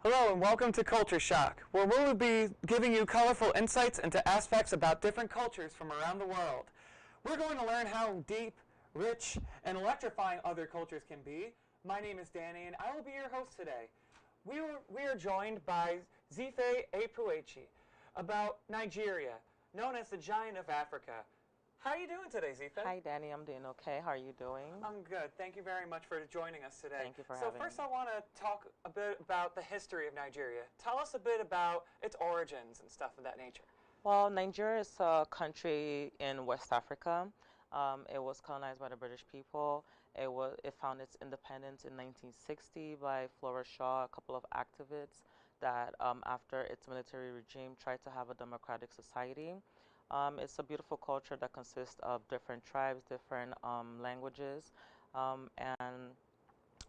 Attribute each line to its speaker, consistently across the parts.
Speaker 1: Hello and welcome to Culture Shock, where we will be giving you colorful insights into aspects about different cultures from around the world. We're going to learn how deep, rich, and electrifying other cultures can be. My name is Danny and I will be your host today. We are joined by Zife Epuechi about Nigeria, known as the Giant of Africa. How are you doing today, Zife?
Speaker 2: Hi, Danny. I'm doing okay. How are you doing?
Speaker 1: I'm good. Thank you very much for joining us today.
Speaker 2: Thank you for
Speaker 1: so
Speaker 2: having
Speaker 1: first
Speaker 2: me.
Speaker 1: I want to talk a bit about the history of Nigeria. Tell us a bit about its origins and stuff of that nature.
Speaker 2: Well, Nigeria is a country in West Africa. It was colonized by the British people. It found its independence in 1960 by Flora Shaw, a couple of activists that after its military regime tried to have a democratic society. It's a beautiful culture that consists of different tribes, different languages, and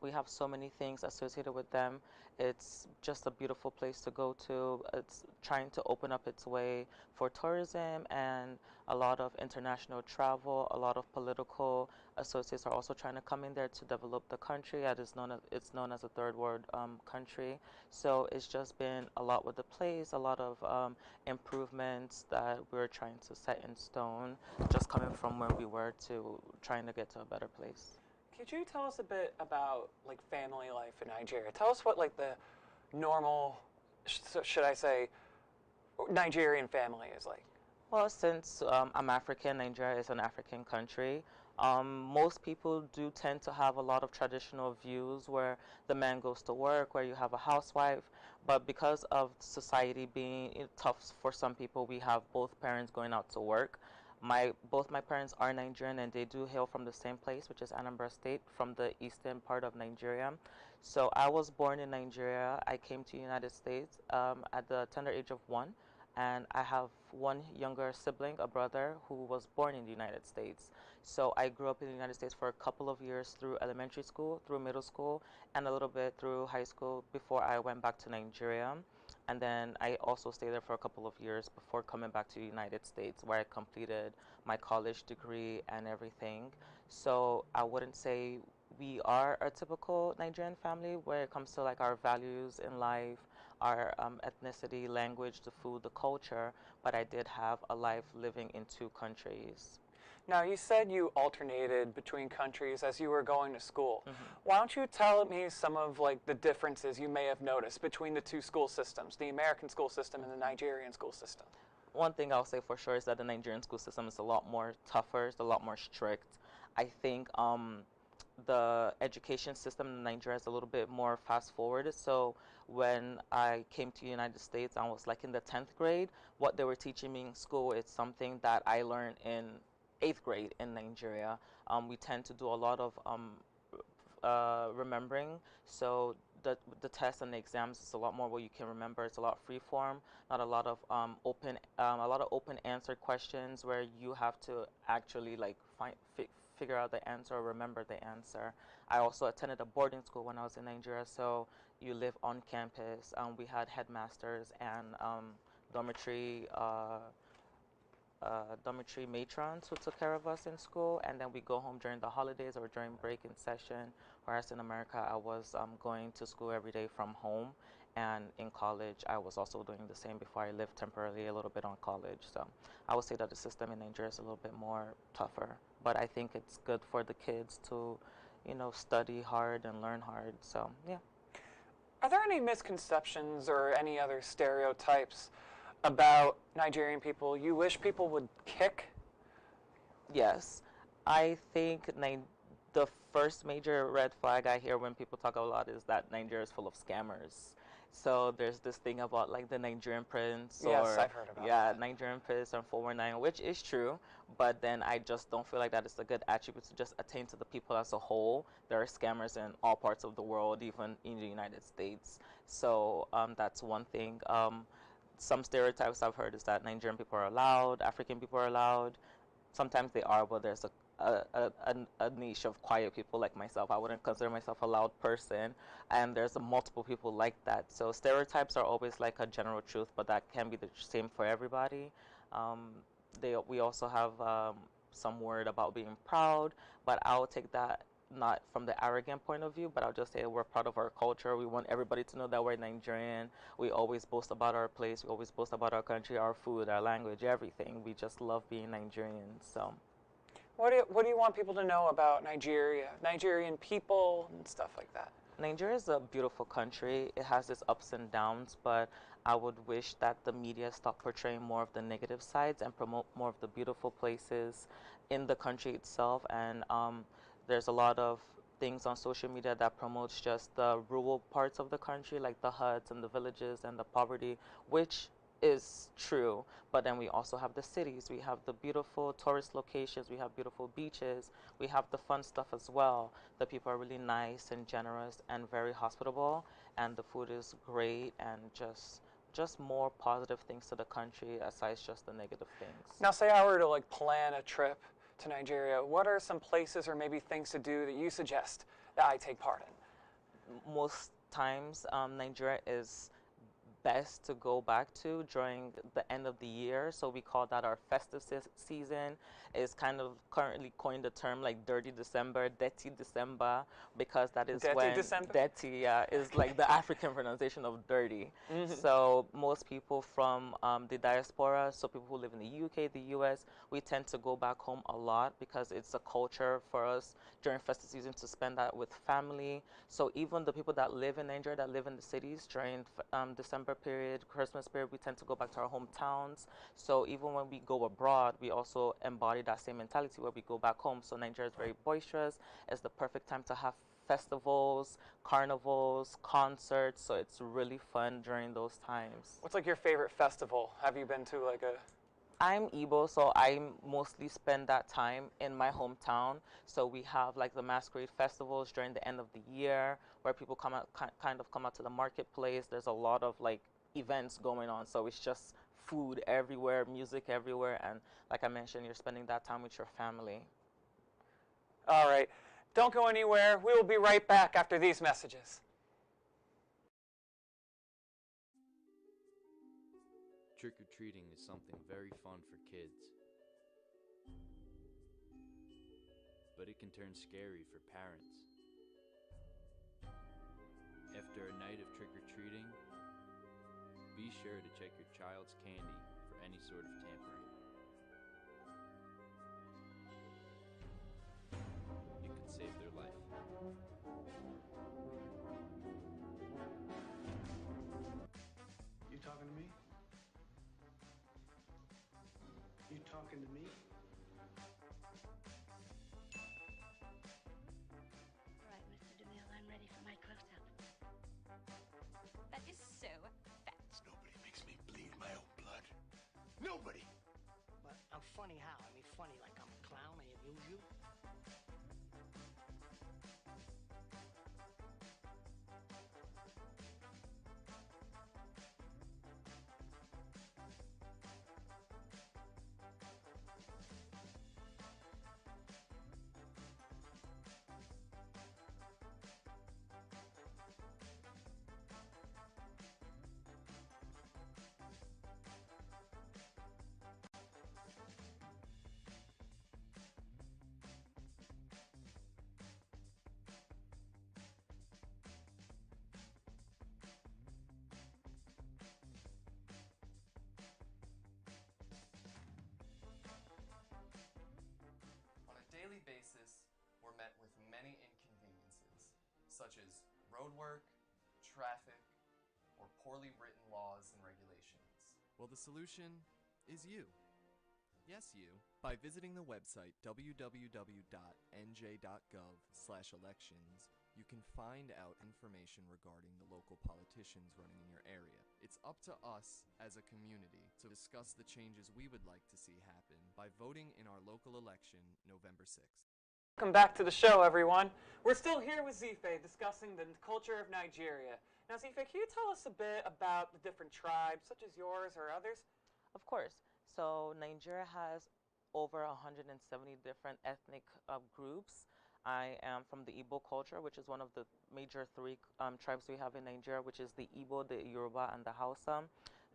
Speaker 2: we have so many things associated with them. It's just a beautiful place to go to. It's trying to open up its way for tourism and a lot of international travel. A lot of political associates are also trying to come in there to develop the country. It's known as a third world country. So it's just been a lot with the place, a lot of improvements that we're trying to set in stone, just coming from where we were to trying to get to a better place.
Speaker 1: Could you tell us a bit about like family life in Nigeria? Tell us what like the normal, should I say, Nigerian family is like.
Speaker 2: Well, since I'm African, Nigeria is an African country. Most people do tend to have a lot of traditional views where the man goes to work, where you have a housewife. But because of society being tough for some people, we have both parents going out to work. Both my parents are Nigerian and they do hail from the same place, which is Anambra State, from the eastern part of Nigeria. So I was born in Nigeria. I came to the United States at the tender age of 1, and I have one younger sibling, a brother, who was born in the United States. So I grew up in the United States for a couple of years through elementary school, through middle school, and a little bit through high school before I went back to Nigeria. And then I also stayed there for a couple of years before coming back to the United States, where I completed my college degree and everything. So I wouldn't say we are a typical Nigerian family where it comes to like our values in life, our ethnicity, language, the food, the culture, but I did have a life living in two countries.
Speaker 1: Now, you said you alternated between countries as you were going to school.
Speaker 2: Mhm.
Speaker 1: Why don't you tell me some of like the differences you may have noticed between the two school systems, the American school system and the Nigerian school system?
Speaker 2: One thing I'll say for sure is that the Nigerian school system is a lot more tougher, it's a lot more strict. I think the education system in Nigeria is a little bit more fast forward. So when I came to the United States, I was like in the 10th grade. What they were teaching me in school is something that I learned in 8th grade in Nigeria. We tend to do a lot of remembering. So the tests and the exams is a lot more what you can remember. It's a lot free form, not a lot of a lot of open answer questions where you have to actually like figure out the answer or remember the answer. I also attended a boarding school when I was in Nigeria, so you live on campus. We had headmasters and dormitory. Dormitory matrons who took care of us in school, and then we go home during the holidays or during break in session. Whereas in America, I was going to school every day from home, and in college, I was also doing the same before I lived temporarily a little bit on college. So I would say that the system in Nigeria is a little bit more tougher, but I think it's good for the kids to, study hard and learn hard. So yeah.
Speaker 1: Are there any misconceptions or any other stereotypes about Nigerian people you wish people would kick?
Speaker 2: Yes, I think the first major red flag I hear when people talk a lot is that Nigeria is full of scammers. So there's this thing about like the Nigerian prince
Speaker 1: Yes,
Speaker 2: or
Speaker 1: I've heard about
Speaker 2: yeah,
Speaker 1: that.
Speaker 2: Nigerian prince and 419, which is true, but then I just don't feel like that is a good attribute to just attain to the people as a whole. There are scammers in all parts of the world, even in the United States. So that's one thing. Some stereotypes I've heard is that Nigerian people are loud, African people are loud. Sometimes they are, but there's a niche of quiet people like myself. I wouldn't consider myself a loud person, and there's multiple people like that. So stereotypes are always like a general truth, but that can be the same for everybody. Um, we also have some word about being proud, but I'll take that not from the arrogant point of view, but I'll just say we're proud of our culture. We want everybody to know that we're Nigerian. We always boast about our place. We always boast about our country, our food, our language, everything. We just love being Nigerian. So,
Speaker 1: What do you want people to know about Nigeria, Nigerian people, and stuff like that?
Speaker 2: Nigeria is a beautiful country. It has its ups and downs, but I would wish that the media stop portraying more of the negative sides and promote more of the beautiful places in the country itself. And there's a lot of things on social media that promotes just the rural parts of the country, like the huts and the villages and the poverty, which is true. But then we also have the cities. We have the beautiful tourist locations. We have beautiful beaches. We have the fun stuff as well. The people are really nice and generous and very hospitable, and the food is great, and just more positive things to the country aside just the negative things.
Speaker 1: Now, say I were to like plan a trip to Nigeria, what are some places or maybe things to do that you suggest that I take part in?
Speaker 2: Most times, Nigeria is best to go back to during the end of the year. So we call that our festive season. Is kind of currently coined the term like dirty December, dirty December, because that is
Speaker 1: Dirty
Speaker 2: when
Speaker 1: December?
Speaker 2: dirty is like the African pronunciation of dirty. So most people from the diaspora, so people who live in the UK, the US, we tend to go back home a lot because it's a culture for us during festive season to spend that with family. So even the people that live in Nigeria, that live in the cities during December period, Christmas period, we tend to go back to our hometowns. So even when we go abroad, we also embody that same mentality where we go back home. So Nigeria is very boisterous. It's the perfect time to have festivals, carnivals, concerts. So it's really fun during those times.
Speaker 1: What's like your favorite festival? Have you been to like a...
Speaker 2: I'm Igbo, so I mostly spend that time in my hometown. So we have like the masquerade festivals during the end of the year where people come out, kind of come out to the marketplace. There's a lot of like events going on. So it's just food everywhere, music everywhere. And like I mentioned, you're spending that time with your family.
Speaker 1: All right. Don't go anywhere. We will be right back after these messages.
Speaker 3: Trick-or-treating is something very fun for kids. But it can turn scary for parents. After a night of trick-or-treating, be sure to check your child's candy for any sort of tampering. It could save their life.
Speaker 4: You talking to me? You talking to me?
Speaker 5: All right, Mr. DeMille, I'm ready for my close-up. That is so fat.
Speaker 4: Nobody makes me bleed my own blood. Nobody! But I'm funny how? I mean, funny like I'm a clown, I amuse you?
Speaker 6: On a daily basis, we're met with many inconveniences, such as road work, traffic, or poorly written laws and regulations.
Speaker 7: Well, the solution is you. Yes, you. By visiting the website www.nj.gov/elections, you can find out information regarding the local politicians running in your area. It's up to us as a community to discuss the changes we would like to see happen by voting in our local election November 6th.
Speaker 1: Welcome back to the show, everyone. We're still here with Zife discussing the culture of Nigeria. Now, Zife, can you tell us a bit about the different tribes, such as yours or others?
Speaker 2: Of course. So Nigeria has over 170 different ethnic groups. I am from the Igbo culture, which is one of the major three tribes we have in Nigeria, which is the Igbo, the Yoruba, and the Hausa.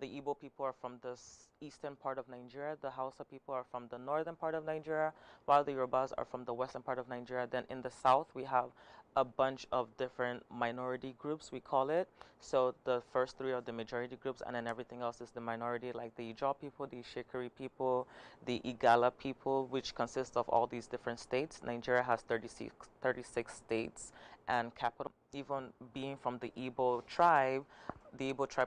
Speaker 2: The Igbo people are from the eastern part of Nigeria. The Hausa people are from the northern part of Nigeria, while the Yorubas are from the western part of Nigeria. Then in the south, we have a bunch of different minority groups, we call it. So the first three are the majority groups, and then everything else is the minority, like the Ijaw people, the Shekiri people, the Igala people, which consists of all these different states. Nigeria has 36 states and capital. Even being from the Igbo tribe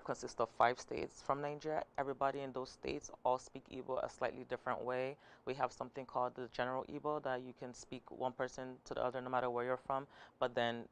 Speaker 2: consists of 5 states from Nigeria. Everybody in those states all speak Igbo a slightly different way. We have something called the general Igbo that you can speak one person to the other no matter where you're from. But then,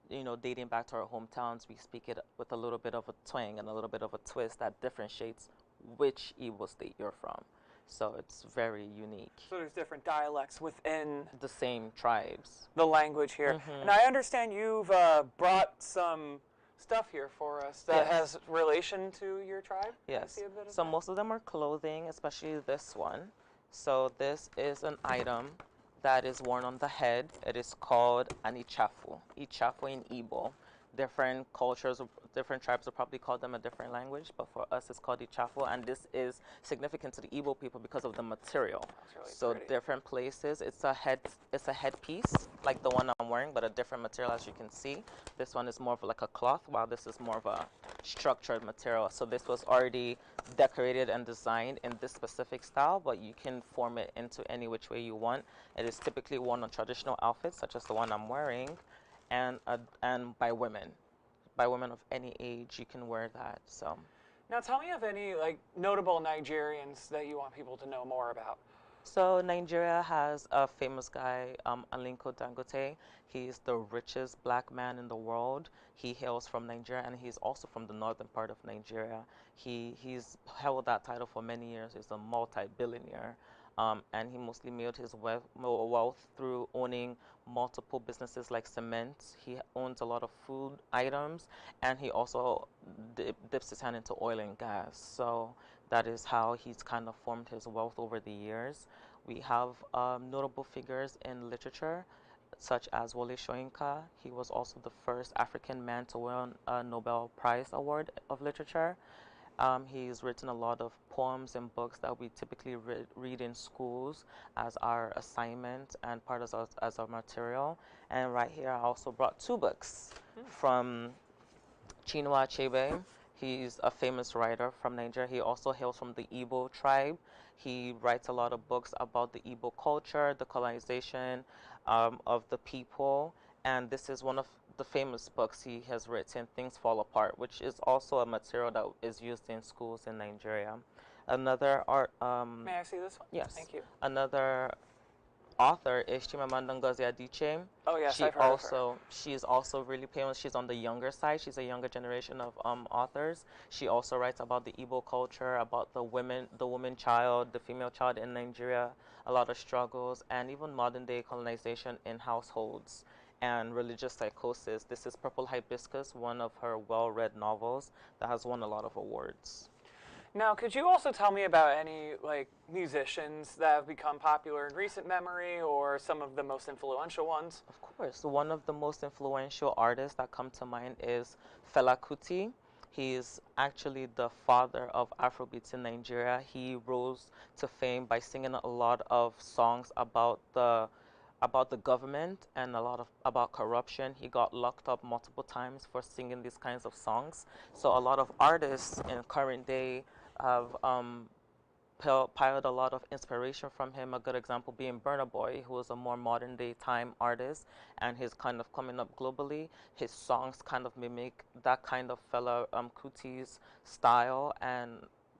Speaker 2: dating back to our hometowns, we speak it with a little bit of a twang and a little bit of a twist that differentiates which Igbo state you're from. So it's very unique.
Speaker 1: So there's different dialects within
Speaker 2: The same tribes.
Speaker 1: the language here.
Speaker 2: Mhm.
Speaker 1: And I understand you've brought some stuff here for us that
Speaker 2: Yes.
Speaker 1: has relation to your tribe. Can I
Speaker 2: Yes.
Speaker 1: see a bit of
Speaker 2: So
Speaker 1: that?
Speaker 2: most of them are clothing, especially this one. So this is an item that is worn on the head. It is called an ichafu. Ichafu in Igbo. Different cultures, different tribes will probably call them a different language, but for us it's called ichafu, and this is significant to the Igbo people because of the material.
Speaker 1: That's really
Speaker 2: So
Speaker 1: pretty.
Speaker 2: different places, it's a headpiece like the one I'm wearing, but a different material, as you can see. This one is more of like a cloth, while this is more of a structured material. So this was already decorated and designed in this specific style, but you can form it into any which way you want. It is typically worn on traditional outfits, such as the one I'm wearing, and by women. By women of any age, you can wear that. So.
Speaker 1: Now tell me of any notable Nigerians that you want people to know more about.
Speaker 2: So Nigeria has a famous guy, Aliko Dangote. He's the richest black man in the world. He hails from Nigeria, and he's also from the northern part of Nigeria. He's held that title for many years. He's a multi-billionaire. And he mostly made his wealth through owning multiple businesses like cement. He owns a lot of food items, and he also dips his hand into oil and gas. So that is how he's kind of formed his wealth over the years. We have notable figures in literature, such as Wole Soyinka. He was also the first African man to win a Nobel Prize Award of Literature. He's written a lot of poems and books that we typically read in schools as our assignment and part as our material. And right here, I also brought 2 books from Chinua Achebe. He's a famous writer from Nigeria. He also hails from the Igbo tribe. He writes a lot of books about the Igbo culture, the colonization of the people. And this is one of the famous books he has written, Things Fall Apart, which is also a material that is used in schools in Nigeria. Another art.
Speaker 1: May I see this one?
Speaker 2: Yes.
Speaker 1: Thank you.
Speaker 2: Another author is Chimamanda Ngozi Adichie.
Speaker 1: Oh yes, I've heard of her.
Speaker 2: She's also really famous. She's on the younger side. She's a younger generation of authors. She also writes about the Igbo culture, about the woman child, the female child in Nigeria, a lot of struggles, and even modern day colonization in households and religious psychosis. This is Purple Hibiscus, one of her well-read novels that has won a lot of awards.
Speaker 1: Now, could you also tell me about any musicians that have become popular in recent memory, or some of the most influential ones?
Speaker 2: Of course, one of the most influential artists that come to mind is Fela Kuti. He is actually the father of Afrobeats in Nigeria. He rose to fame by singing a lot of songs about the government and a lot of about corruption. He got locked up multiple times for singing these kinds of songs. So a lot of artists in current day have piled a lot of inspiration from him. A good example being Burna Boy, who is a more modern day time artist, and he's kind of coming up globally. His songs kind of mimic that kind of Fela Kuti's style and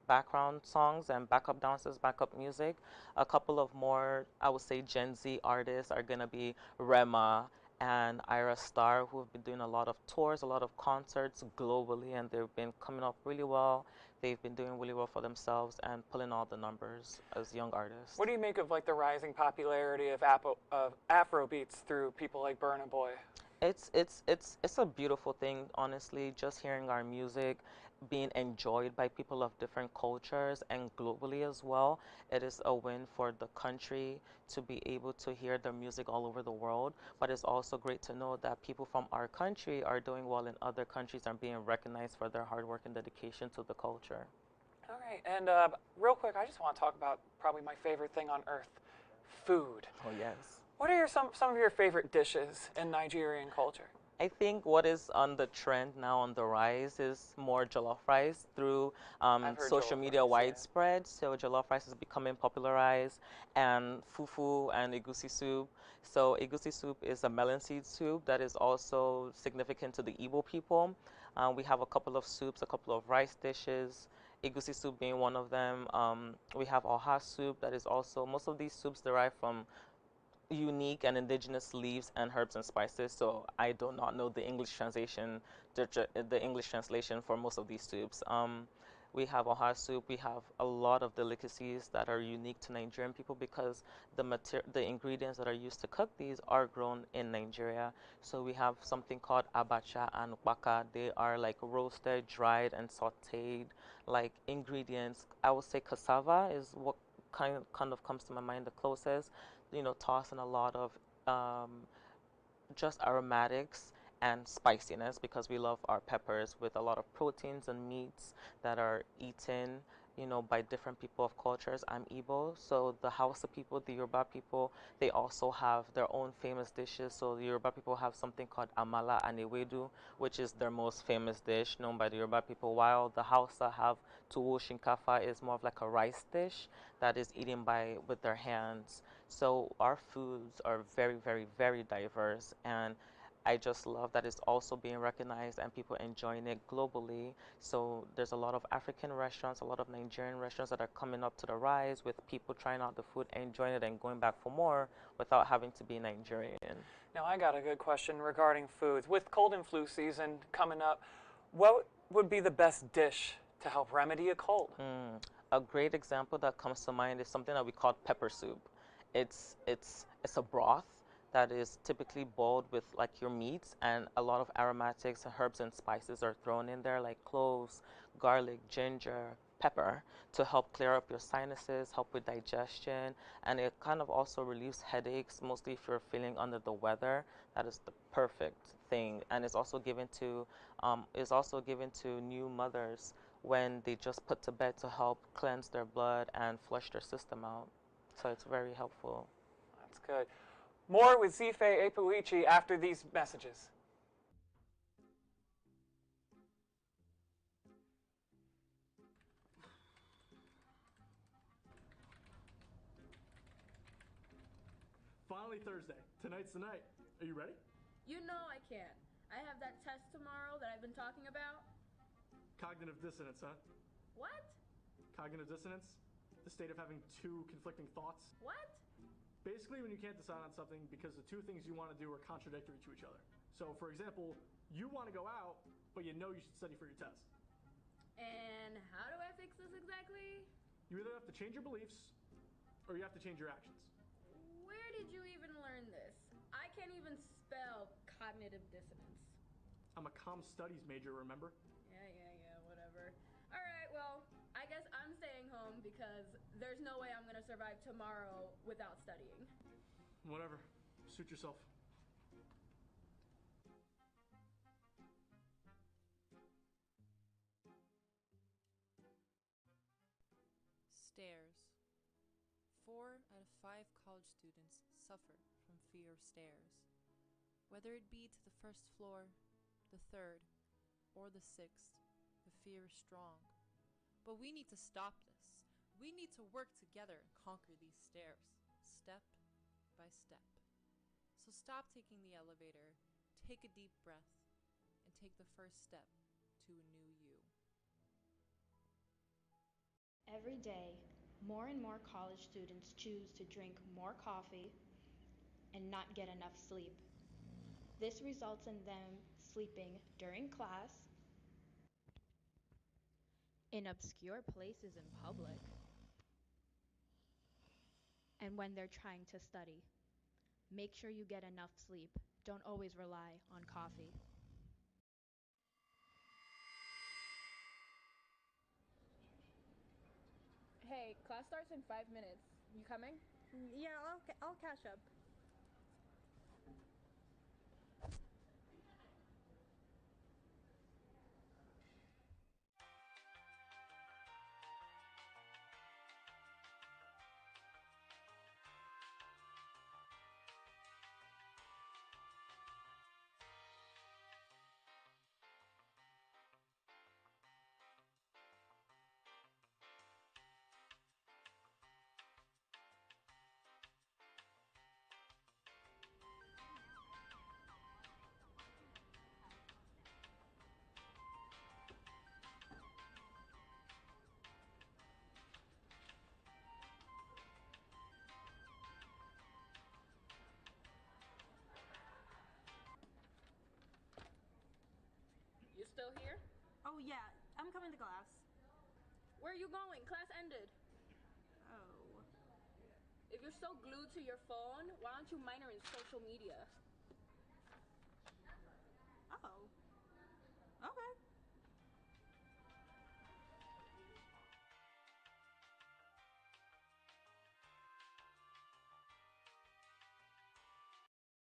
Speaker 2: background songs and backup dances, backup music. A couple of more, I would say, Gen Z artists are going to be Rema and Ira Star, who have been doing a lot of tours, a lot of concerts globally, and they've been coming up really well. They've been doing really well for themselves and pulling all the numbers as young artists.
Speaker 1: What do you make of the rising popularity of Afrobeats through people like Burna Boy?
Speaker 2: It's a beautiful thing, honestly, just hearing our music being enjoyed by people of different cultures and globally as well. It is a win for the country to be able to hear their music all over the world, but it's also great to know that people from our country are doing well in other countries and being recognized for their hard work and dedication to the culture.
Speaker 1: All right, and real quick, I just want to talk about probably my favorite thing on earth, food.
Speaker 2: Oh, yes.
Speaker 1: What are some of your favorite dishes in Nigerian culture?
Speaker 2: I think what is on the trend now, on the rise, is more jollof rice through
Speaker 1: I've heard
Speaker 2: social
Speaker 1: jollof
Speaker 2: media
Speaker 1: rice, yeah.
Speaker 2: widespread. So jollof rice is becoming popularized, and fufu and egusi soup. So egusi soup is a melon seed soup that is also significant to the Igbo people. We have a couple of soups, a couple of rice dishes. Egusi soup being one of them. We have oha soup that is also, most of these soups derive from unique and indigenous leaves and herbs and spices. So I do not know the English translation, the English translation for most of these soups. We have oha soup. We have a lot of delicacies that are unique to Nigerian people because the ingredients that are used to cook these are grown in Nigeria. So we have something called abacha and waka. They are like roasted, dried, and sautéed like ingredients. I would say cassava is what kind of comes to my mind the closest. Toss in a lot of just aromatics and spiciness because we love our peppers, with a lot of proteins and meats that are eaten, by different people of cultures. I'm Igbo, so the Hausa people, the Yoruba people, they also have their own famous dishes. So the Yoruba people have something called amala and ewedu, which is their most famous dish known by the Yoruba people, while the Hausa have tuwo shinkafa, is more of like a rice dish that is eaten with their hands. So our foods are very, very, very diverse, and I just love that it's also being recognized and people enjoying it globally. So there's a lot of African restaurants, a lot of Nigerian restaurants that are coming up to the rise, with people trying out the food, enjoying it, and going back for more without having to be Nigerian.
Speaker 1: Now, I got a good question regarding foods. With cold and flu season coming up, what would be the best dish to help remedy a cold?
Speaker 2: A great example that comes to mind is something that we call pepper soup. It's a broth that is typically boiled with like your meats, and a lot of aromatics, herbs, and spices are thrown in there, like cloves, garlic, ginger, pepper, to help clear up your sinuses, help with digestion, and it kind of also relieves headaches, mostly if you're feeling under the weather. That is the perfect thing, and it's also given to new mothers when they just put to bed to help cleanse their blood and flush their system out. So it's very helpful.
Speaker 1: That's good. More with Zife Epuichi after these messages.
Speaker 8: Finally Thursday. Tonight's the night. Are you ready?
Speaker 9: You know I can't. I have that test tomorrow that I've been talking about.
Speaker 8: Cognitive dissonance, huh?
Speaker 9: What?
Speaker 8: Cognitive dissonance? The state of having two conflicting thoughts?
Speaker 9: What?
Speaker 8: Basically, when you can't decide on something because the two things you want to do are contradictory to each other. So, for example, you want to go out, but you know you should study for your test.
Speaker 9: And how do I fix this exactly?
Speaker 8: You either have to change your beliefs, or you have to change your actions.
Speaker 9: Where did you even learn this? I can't even spell cognitive dissonance.
Speaker 8: I'm a comm studies major, remember?
Speaker 9: Yeah, whatever. Alright, well, I guess I'm staying home because there's no way I'm gonna survive tomorrow without studying.
Speaker 8: Whatever. Suit yourself.
Speaker 10: Stairs. 4 out of 5 college students suffer from fear of stairs. Whether it be to the first floor, the third, or the sixth, the fear is strong. But we need to stop this. We need to work together and conquer these stairs, step by step. So stop taking the elevator, take a deep breath, and take the first step to a new you.
Speaker 11: Every day, more and more college students choose to drink more coffee and not get enough sleep. This results in them sleeping during class, in obscure places in public, and when they're trying to study. Make sure you get enough sleep. Don't always rely on coffee.
Speaker 9: Hey, class starts in 5 minutes. You coming?
Speaker 12: Yeah, I'll catch up. Oh, yeah. I'm coming to class.
Speaker 9: Where are you going? Class ended.
Speaker 12: Oh.
Speaker 9: If you're so glued to your phone, why don't you minor in social media?
Speaker 12: Oh. Okay.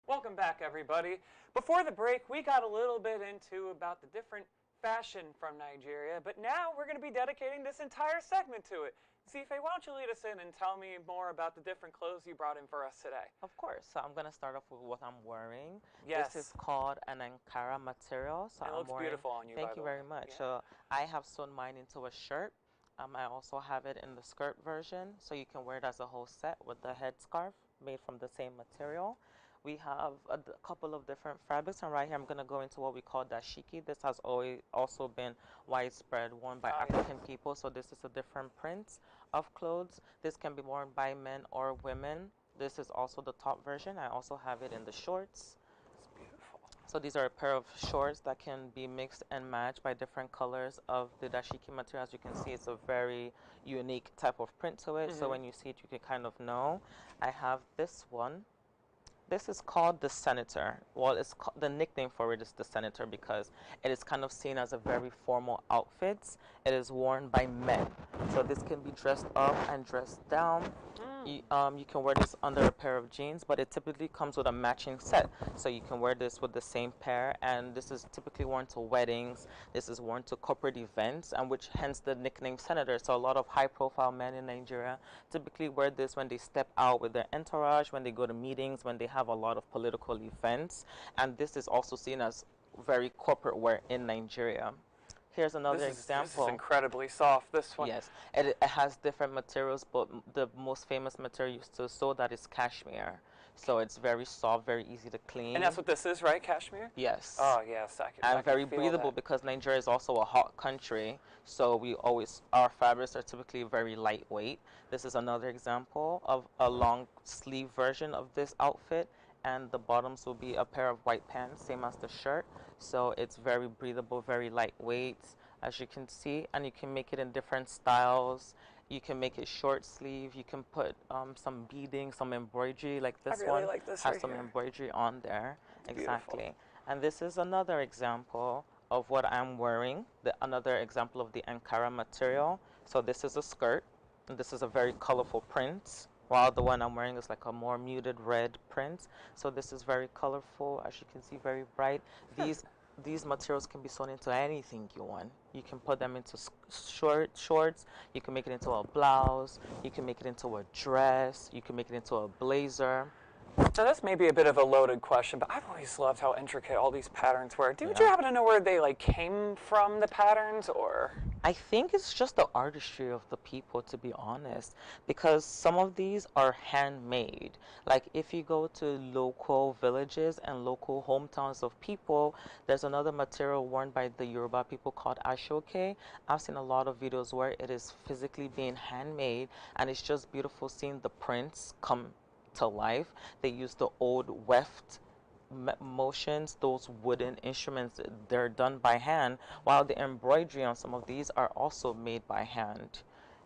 Speaker 1: Welcome back, everybody. Before the break, we got a little bit into about the different fashion from Nigeria, but now we're going to be dedicating this entire segment to it. Zife, why don't you lead us in and tell me more about the different clothes you brought in for us today?
Speaker 2: Of course. So I'm going to start off with what I'm wearing.
Speaker 1: Yes.
Speaker 2: This is called an Ankara material. So
Speaker 1: It
Speaker 2: I'm
Speaker 1: looks
Speaker 2: wearing,
Speaker 1: beautiful on you,
Speaker 2: thank
Speaker 1: by
Speaker 2: you
Speaker 1: the
Speaker 2: very
Speaker 1: way.
Speaker 2: much.
Speaker 1: Yeah.
Speaker 2: So I have sewn mine into a shirt. I also have it in the skirt version, so you can wear it as a whole set with the headscarf made from the same material. We have a couple of different fabrics, and right here I'm going to go into what we call dashiki. This has always also been widespread worn by African people, so this is a different print of clothes. This can be worn by men or women. This is also the top version. I also have it in the shorts.
Speaker 1: It's beautiful.
Speaker 2: So these are a pair of shorts that can be mixed and matched by different colors of the dashiki material. As you can see, it's a very unique type of print to it. So when you see it, you can kind of know. I have this one. This is called the Senator. Well, the nickname for it is the Senator because it is kind of seen as a very formal outfit. It is worn by men. So this can be dressed up and dressed down. You can wear this under a pair of jeans, but it typically comes with a matching set. So you can wear this with the same pair, and this is typically worn to weddings. This is worn to corporate events, and which hence the nickname Senator. So a lot of high-profile men in Nigeria typically wear this when they step out with their entourage, when they go to meetings, when they have a lot of political events. And this is also seen as very corporate wear in Nigeria. Here's another example.
Speaker 1: This is incredibly soft, this one.
Speaker 2: Yes, it has different materials, but the most famous material used to sew that is cashmere. So it's very soft, very easy to clean.
Speaker 1: And that's what this is, right? Cashmere?
Speaker 2: Yes.
Speaker 1: Oh, yes. I
Speaker 2: And very breathable because Nigeria is also a hot country. So our fabrics are typically very lightweight. This is another example of a long sleeve version of this outfit. And the bottoms will be a pair of white pants, same as the shirt. So it's very breathable, very lightweight, as you can see. And you can make it in different styles. You can make it short sleeve. You can put some beading, some embroidery, like this one has some embroidery on there. Exactly. And this is another example of what I'm wearing, another example of the Ankara material. So this is a skirt, and this is a very colorful print, while the one I'm wearing is like a more muted red print. So this is very colorful, as you can see, very bright. These materials can be sewn into anything you want. You can put them into shorts, you can make it into a blouse, you can make it into a dress, you can make it into a blazer.
Speaker 1: So this may be a bit of a loaded question, but I've always loved how intricate all these patterns were. Did you happen to know where they came from, the patterns, or?
Speaker 2: I think it's just the artistry of the people, to be honest, because some of these are handmade. Like if you go to local villages and local hometowns of people, there's another material worn by the Yoruba people called ashoke. I've seen a lot of videos where it is physically being handmade, and it's just beautiful seeing the prints come to life. They use the old weft motions, those wooden instruments, they're done by hand, while the embroidery on some of these are also made by hand.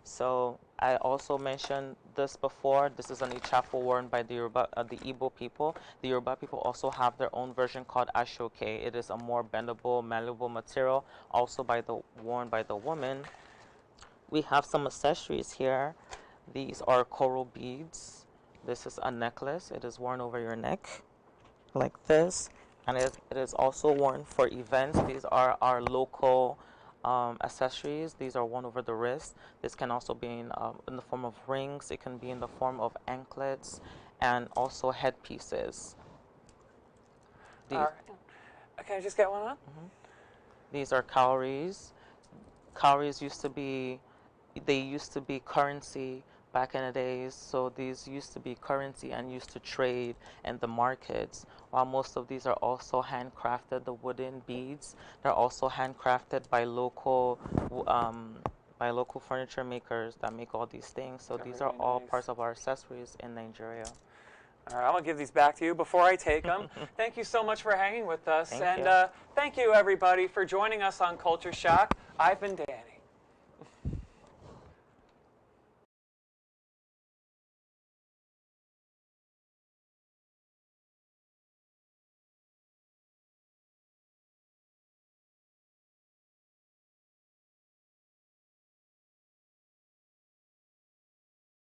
Speaker 2: So I also mentioned this before. This is an ichafu worn by the Igbo people. The Yoruba people also have their own version called ashoke. It is a more bendable, malleable material, also worn by the woman. We have some accessories here. These are coral beads. This is a necklace. It is worn over your neck like this, and it is also worn for events. These are our local accessories. These are worn over the wrist. This can also be in the form of rings. It can be in the form of anklets and also headpieces.
Speaker 1: All right. Can I just get one on?
Speaker 2: These are cowries. Cowries used to be currency back in the days, so these used to be currency and used to trade in the markets, while most of these are also handcrafted. The wooden beads, they're also handcrafted by local furniture makers that make all these things. So these are all parts of our accessories in Nigeria.
Speaker 1: All right, I'm going to give these back to you before I take them. Thank you so much for hanging with us.
Speaker 2: Thank
Speaker 1: and
Speaker 2: you.
Speaker 1: Thank you, everybody, for joining us on Culture Shock. I've been Dan.